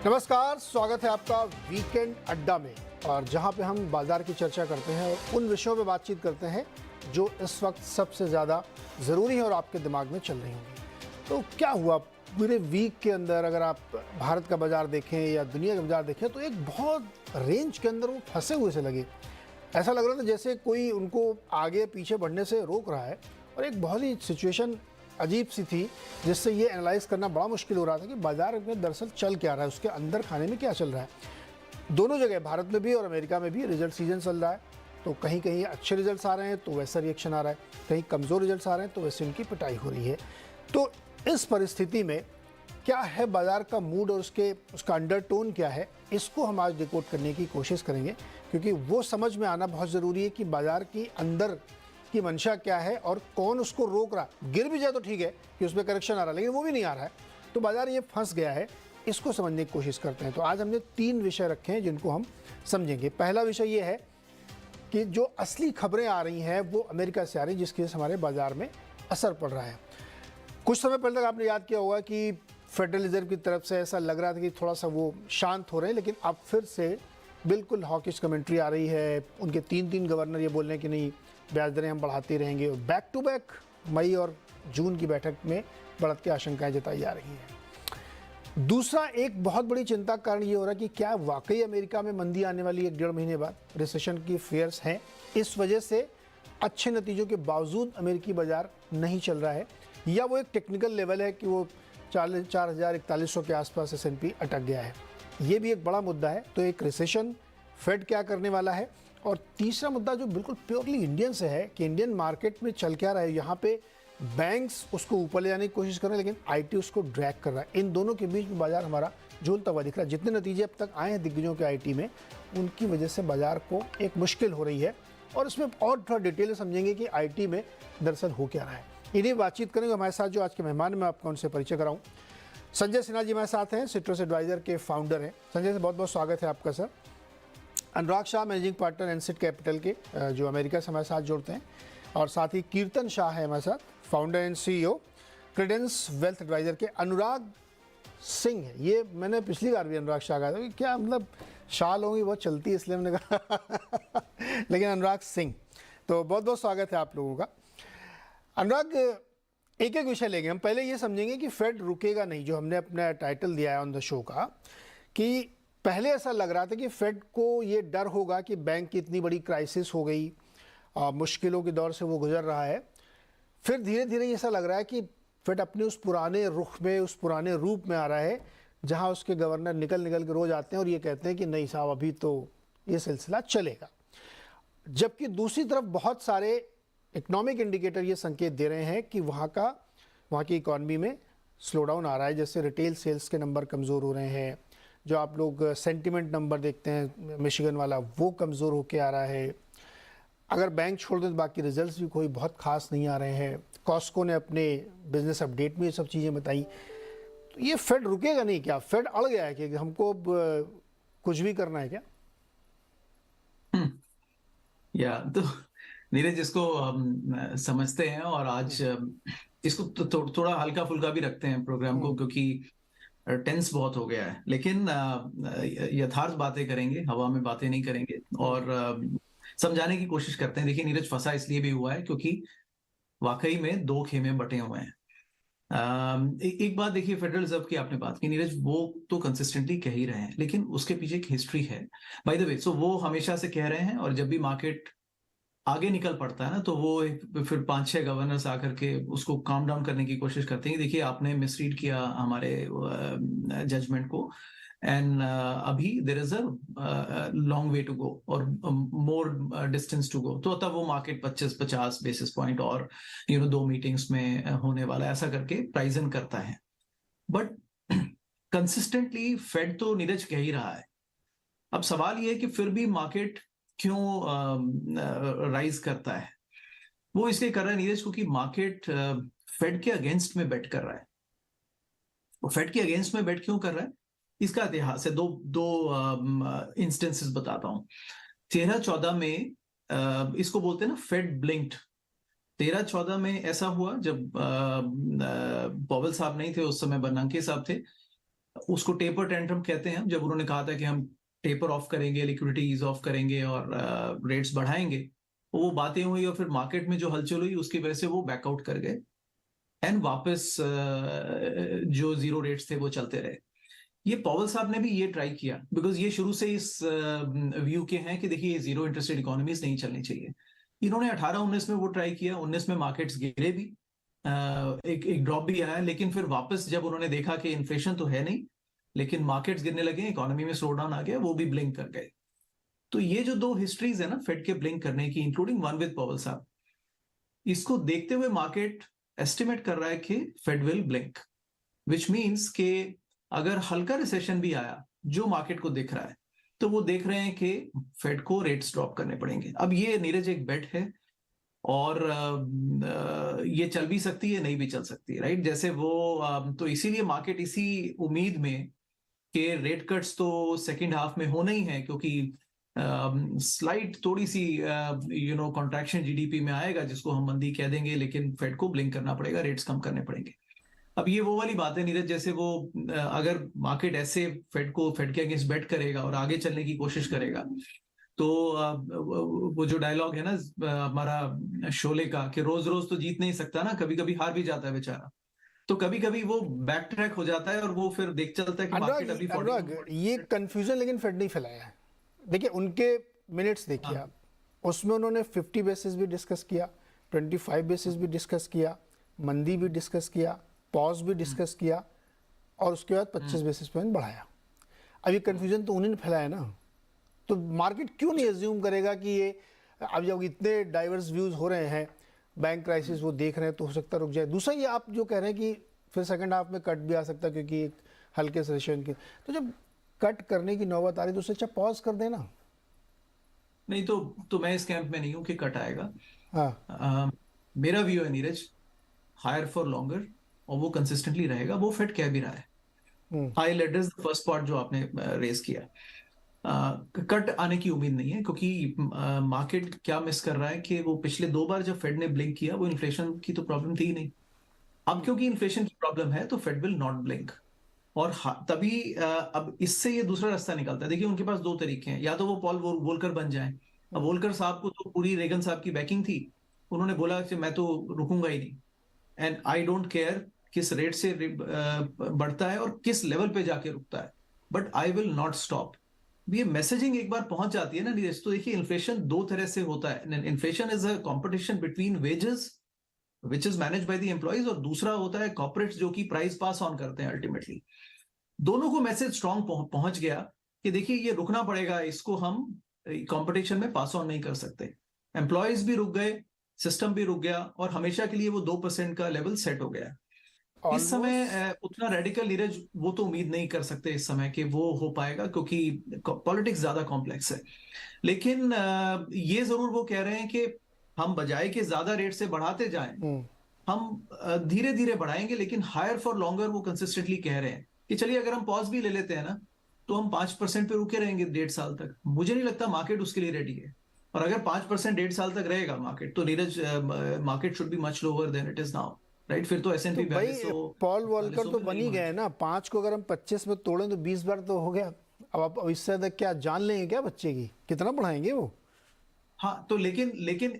नमस्कार, स्वागत है आपका वीकेंड अड्डा में। और जहां पे हम बाजार की चर्चा करते हैं और उन विषयों पे बातचीत करते हैं जो इस वक्त सबसे ज़्यादा ज़रूरी है और आपके दिमाग में चल रही होंगी। तो क्या हुआ पूरे वीक के अंदर, अगर आप भारत का बाजार देखें या दुनिया का बाजार देखें, तो एक बहुत रेंज के अंदर वो फंसे हुए से लगे। ऐसा लग रहा था जैसे कोई उनको आगे पीछे बढ़ने से रोक रहा है। और एक बहुत ही सिचुएशन अजीब सी थी, जिससे ये एनालाइज करना बड़ा मुश्किल हो रहा था कि बाजार में दरअसल चल क्या रहा है, उसके अंदर खाने में क्या चल रहा है। दोनों जगह, भारत में भी और अमेरिका में भी, रिजल्ट सीजन चल रहा है। तो कहीं कहीं अच्छे रिजल्ट्स आ रहे हैं तो वैसा रिएक्शन आ रहा है, कहीं कमज़ोर रिजल्ट्स आ रहे हैं तो वैसे उनकी पिटाई हो रही है। तो इस परिस्थिति में क्या है बाजार का मूड और उसका अंडरटोन क्या है, इसको हम आज डिकोड करने की कोशिश करेंगे। क्योंकि वो समझ में आना बहुत ज़रूरी है कि बाजार की अंदर की मंशा क्या है और कौन उसको रोक रहा है। गिर भी जाए तो ठीक है कि उसमें करेक्शन आ रहा है, लेकिन वो भी नहीं आ रहा है तो बाजार ये फंस गया है। इसको समझने की कोशिश करते हैं। तो आज हमने 3 विषय रखे हैं जिनको हम समझेंगे। पहला विषय ये है कि जो असली खबरें आ रही हैं वो अमेरिका से आ रही हैं, जिसकी वजह से हमारे बाजार में असर पड़ रहा है। कुछ समय पहले तक आपने याद किया होगा कि फेडरल रिजर्व की तरफ से ऐसा लग रहा था कि थोड़ा सा वो शांत हो रहे हैं, लेकिन अब फिर से बिल्कुल हॉकिश कमेंट्री आ रही है। उनके 3 गवर्नर ये बोल रहे हैं कि नहीं, ब्याज दरें हम बढ़ाते रहेंगे। और बैक टू बैक मई और जून की बैठक में बढ़त की आशंकाएं जताई जा रही हैं। दूसरा एक बहुत बड़ी चिंता का कारण ये हो रहा है कि क्या वाकई अमेरिका में मंदी आने वाली है 1.5 महीने बाद। रिसेशन की फेयर्स हैं, इस वजह से अच्छे नतीजों के बावजूद अमेरिकी बाजार नहीं चल रहा है, या वो एक टेक्निकल लेवल है कि वो 4,4100 के आसपास S&P अटक गया है। ये भी एक बड़ा मुद्दा है। तो एक रिसेशन, फेड क्या करने वाला है, और तीसरा मुद्दा जो बिल्कुल प्योरली इंडियन से है कि इंडियन मार्केट में चल क्या रहा है। यहाँ पे बैंक्स उसको ऊपर ले जाने की कोशिश कर रहे हैं, लेकिन आईटी उसको ड्रैग कर रहा है। इन दोनों के बीच में बाजार हमारा झूलता हुआ दिख रहा है। जितने नतीजे अब तक आए हैं दिग्गजों के आईटी में, उनकी वजह से बाजार को एक मुश्किल हो रही है। और इसमें और थोड़ा डिटेल में समझेंगे कि आईटी में दरअसल हो क्या रहा है। इन्हीं बातचीत करेंगे। हमारे साथ जो आज के मेहमान, मैं आपका उनसे परिचय कराऊँ। संजय सिन्हा जी हमारे साथ हैं, सिट्रस एडवाइजर के फाउंडर हैं। संजय से बहुत बहुत स्वागत है आपका सर। अनुराग शाह, मैनेजिंग पार्टनर एनसिट कैपिटल के, जो अमेरिका से हमारे साथ जुड़ते हैं। और साथ ही कीर्तन शाह है हमारे साथ, founder and CEO Credence wealth advisor के। अनुराग सिंह है, ये मैंने पिछली बार भी अनुराग शाह कहा था, क्या मतलब शाह लोगों बहुत चलती है इसलिए मैंने कहा लेकिन अनुराग सिंह। तो बहुत बहुत स्वागत है आप लोगों का। अनुराग, एक एक विषय लेंगे हम। पहले ये समझेंगे कि फेड रुकेगा नहीं, जो हमने अपना टाइटल दिया है ऑन द शो का, कि पहले ऐसा लग रहा था कि फेड को ये डर होगा कि बैंक की इतनी बड़ी क्राइसिस हो गई, मुश्किलों के दौर से वो गुजर रहा है। फिर धीरे धीरे ऐसा लग रहा है कि फेड अपने उस पुराने रुख में, उस पुराने रूप में आ रहा है, जहां उसके गवर्नर निकल के रोज आते हैं और ये कहते हैं कि नहीं साहब, अभी तो ये सिलसिला चलेगा। जबकि दूसरी तरफ बहुत सारे इकोनॉमिक इंडिकेटर ये संकेत दे रहे हैं कि वहाँ की इकॉनमी में स्लो डाउन आ रहा है। जैसे रिटेल सेल्स के नंबर कमज़ोर हो रहे हैं, जो आप लोग सेंटिमेंट नंबर देखते हैं मिशिगन वाला, वो कमज़ोर होके आ रहा है। अगर बैंक छोड़ दें तो बाकी रिजल्ट्स भी कोई बहुत खास नहीं आ रहे हैं। कॉस्को ने अपने बिजनेस अपडेट में ये सब चीज़ें बताई। तो ये फेड रुकेगा नहीं क्या? फेड अड़ गया है कि हमको कुछ भी करना है क्या? या तो नीरज, इसको हम समझते हैं और आज इसको थोड़ा हल्का फुल्का भी रखते हैं प्रोग्राम को, क्योंकि टेंस बहुत हो गया है। लेकिन यथार्थ बातें करेंगे, हवा में बातें नहीं करेंगे, और समझाने की कोशिश करते हैं। देखिए नीरज, फंसा इसलिए भी हुआ है क्योंकि वाकई में 2 खेमे बटे हुए हैं। एक बात देखिए, फेडरल रिजर्व की आपने बात की नीरज, वो तो कंसिस्टेंटली कह ही रहे हैं, लेकिन उसके पीछे एक हिस्ट्री है बाय द वे। सो वो हमेशा से कह रहे हैं, और जब भी मार्केट आगे निकल पड़ता है ना, तो वो फिर 5-6 गवर्नर्स आकर के उसको काम डाउन करने की कोशिश करते हैं। देखिए आपने मिसरीड किया हमारे जजमेंट को, एंड अभी there is a long way to go और मोर डिस्टेंस टू गो। तो तब वो मार्केट 25-50 बेसिस पॉइंट और 2 मीटिंग्स में होने वाला है, ऐसा करके प्राइजन करता है। बट कंसिस्टेंटली फेड तो नीरज कह ही रहा है। अब सवाल ये है कि फिर भी मार्केट क्यों राइज करता है। वो इसलिए कर रहा है नीरज, क्योंकि मार्केट फेड के अगेंस्ट में बेट कर रहा है। वो फेड के अगेंस्ट में बेट क्यों कर रहा है, इसका इतिहास है। दो इंस्टेंसेस बताता हूं। 13-14 में इसको बोलते हैं ना फेड ब्लिंक्ड। 13-14 में ऐसा हुआ जब पॉवेल साहब नहीं थे उस समय, बर्नांके साहब थे, उसको टेपर टेंट्रम कहते हैं, जब उन्होंने कहा था कि हम टेपर ऑफ करेंगे, लिक्विडिटी ईज ऑफ करेंगे और रेट्स बढ़ाएंगे, वो बातें हुई और फिर मार्केट में जो हलचल हुई उसकी वजह से वो बैकआउट कर गए एंड वापस जो जीरो रेट्स थे वो चलते रहे। ये पॉवल साहब ने भी ये ट्राई किया, बिकॉज ये शुरू से इस व्यू के हैं कि देखिए जीरो इंटरेस्ट रेट इकोनॉमीज नहीं चलनी चाहिए। इन्होंने 18-19 में वो ट्राई किया, 19 में मार्केट्स गिरे भी, एक ड्रॉप भी आया, लेकिन फिर वापस जब उन्होंने देखा कि इन्फ्लेशन तो है नहीं लेकिन मार्केट्स गिरने लगे, इकोनॉमी में स्लो डाउन आ गया, वो भी ब्लिंक कर गए। तो ये जो दो हिस्ट्रीज है ना फेड के ब्लिंक करने की, इंक्लूडिंग वन विद पॉवल साहब, इसको देखते हुए मार्केट एस्टिमेट कर रहा है कि Fed will blink, which means के अगर हल्का रिसेशन भी आया जो मार्केट को दिख रहा है, तो वो देख रहे हैं कि फेड को रेट्स ड्रॉप करने पड़ेंगे। अब ये नीरज एक बेट है और ये चल भी सकती है, नहीं भी चल सकती है, राइट? जैसे वो तो इसीलिए मार्केट इसी उम्मीद में कि रेट कट्स तो सेकेंड हाफ में होना ही है, क्योंकि स्लाइट थोड़ी सी कॉन्ट्रैक्शन जीडीपी में आएगा जिसको हम मंदी कह देंगे, लेकिन फेड को ब्लिंक करना पड़ेगा, रेट्स कम करने पड़ेंगे। अब ये वो वाली बात है नीरज, जैसे वो अगर मार्केट ऐसे फेड के अगेंस्ट बेट करेगा और आगे चलने की कोशिश करेगा, तो वो जो डायलॉग है ना हमारा शोले का कि रोज रोज तो जीत नहीं सकता ना, कभी कभी हार भी जाता है बेचारा, तो कभी कभी वो बैक ट्रैक हो जाता है और वो फिर देख चलता है कि मार्केट अभी अनुराग, ये कंफ्यूजन लेकिन फेड नहीं फैलाया है। देखिए उनके मिनट्स देखिए आप, उसमें उन्होंने 50 बेसिस भी डिस्कस किया, 25 बेसिस भी डिस्कस किया, मंदी भी डिस्कस किया, पॉज भी डिस्कस किया और उसके बाद 25 बेसिस पॉइंट बढ़ाया। अब ये कंफ्यूजन तो उन्होंने फैलाया ना, तो मार्केट क्यों नहीं एज्यूम करेगा कि ये, अब जब इतने डाइवर्स व्यूज हो रहे हैं, बैंक क्राइसिस वो देख रहे हैं, तो हो सकता है रुक जाए। दूसरा ये आप जो कह रहे हैं कि फिर सेकंड हाफ में कट भी आ सकता है क्योंकि एक हल्के सेशन के, तो जब कट करने की नौबत आ रही तो उससे अच्छा पॉज कर देना। नहीं तो मैं इस कैंप में नहीं हूं कि कट आएगा। हाँ, मेरा व्यू है नीरज, हायर फॉर लॉन्गर, और वो कंसिस्टेंटली रहेगा, वो फेड कह भी रहा है। I address the first part जो आपने रेज किया, कट आने की उम्मीद नहीं है, क्योंकि मार्केट क्या मिस कर रहा है कि वो पिछले 2 बार जब फेड ने ब्लिंक किया वो इन्फ्लेशन की तो प्रॉब्लम थी ही नहीं। अब क्योंकि इन्फ्लेशन की प्रॉब्लम है तो फेड विल नॉट ब्लिंक, और तभी अब इससे ये दूसरा रास्ता निकलता है। देखिए उनके पास 2 तरीके हैं, या तो वो पॉल वोल्कर बन जाए। अब वोल्कर साहब को तो पूरी रेगन साहब की बैकिंग थी, उन्होंने बोला कि मैं तो रुकूंगा ही नहीं, एंड आई डोंट केयर किस रेट से बढ़ता है और किस लेवल पे जाके रुकता है, but I will not stop. ये मैसेजिंग एक बार पहुंच जाती है ना नीरज, तो देखिए इन्फ्लेशन 2 तरह से होता है। Inflation is a competition between wages which is manage by the employees, और दूसरा होता है कॉर्पोरेट्स जो कि प्राइस पास ऑन करते हैं अल्टीमेटली। दोनों को मैसेज स्ट्रांग पहुंच गया कि देखिए ये रुकना पड़ेगा, इसको हम कंपटीशन में पास ऑन नहीं कर सकते। एम्प्लॉयज भी रुक गए, सिस्टम भी रुक गया, और हमेशा के लिए वो 2% का लेवल सेट हो गया। इस समय उतना रेडिकल नीरज वो तो उम्मीद नहीं कर सकते इस समय कि वो हो पाएगा, क्योंकि पॉलिटिक्स ज्यादा कॉम्प्लेक्स है। लेकिन ये जरूर वो कह रहे हैं कि हम बजाय के ज्यादा रेट से बढ़ाते जाएं, हम धीरे धीरे बढ़ाएंगे, लेकिन हायर फॉर लॉन्गर वो कंसिस्टेंटली कह रहे हैं कि चलिए अगर हम पॉज भी ले लेते हैं ना, तो हम 5% पे रुके रहेंगे 1.5 साल तक। मुझे नहीं लगता मार्केट उसके लिए रेडी है, और अगर 5% 1.5 साल तक रहेगा मार्केट, तो Neeraj market should be much lower than it is now, right? फिर तो S&P तो भाई पॉल वॉल्कर तो बन ही गए ना, 5 को अगर हम 25 में तोड़ें तो 20 बार तो हो गया। अब आप इससे ज्यादा क्या जान लेंगे क्या बच्चे की, कितना बढ़ाएंगे वो? हाँ, तो लेकिन